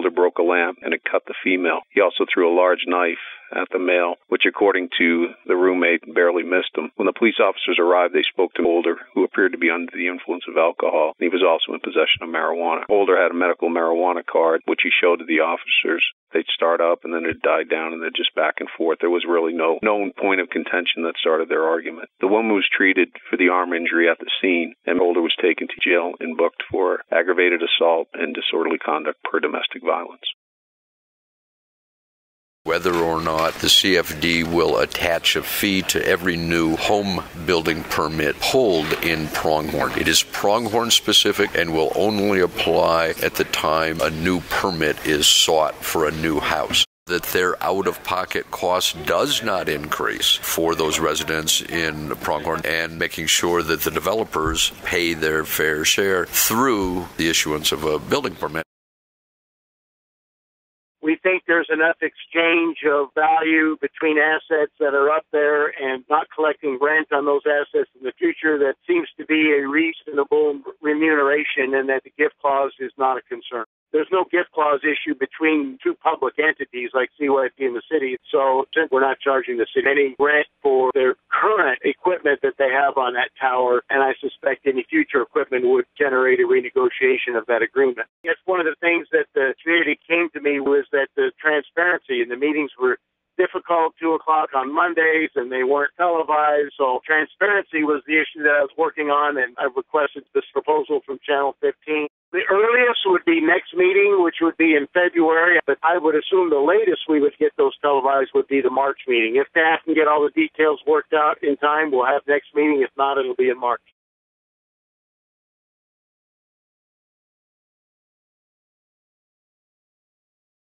Older broke a lamp and had cut the female. He also threw a large knife at the male, which, according to the roommate, barely missed him. When the police officers arrived, they spoke to Older, who appeared to be under the influence of alcohol. He was also in possession of marijuana. Older had a medical marijuana card, which he showed to the officers. They'd start up, and then it'd die down, and they'd just back and forth. There was really no known point of contention that started their argument. The woman was treated for the arm injury at the scene, and Older was taken to jail and booked for aggravated assault and disorderly conduct per domestic violence. Whether or not the CFD will attach a fee to every new home building permit pulled in Pronghorn. It is Pronghorn specific and will only apply at the time a new permit is sought for a new house. That their out-of-pocket cost does not increase for those residents in Pronghorn, and making sure that the developers pay their fair share through the issuance of a building permit. We think there's enough exchange of value between assets that are up there and not collecting rent on those assets in the future that seems to be a reasonable remuneration, and that the gift clause is not a concern. There's no gift clause issue between two public entities like CYP and the city, so we're not charging the city any rent for their current equipment that they have on that tower, and I suspect any future equipment would generate a renegotiation of that agreement. That's one of the things that the community came to me was that the transparency in the meetings were difficult, 2 o'clock on Mondays, and they weren't televised. So transparency was the issue that I was working on, and I requested this proposal from Channel 15. The earliest would be next meeting, which would be in February, but I would assume the latest we would get those televised would be the March meeting. If staff can get all the details worked out in time, we'll have next meeting. If not, it'll be in March.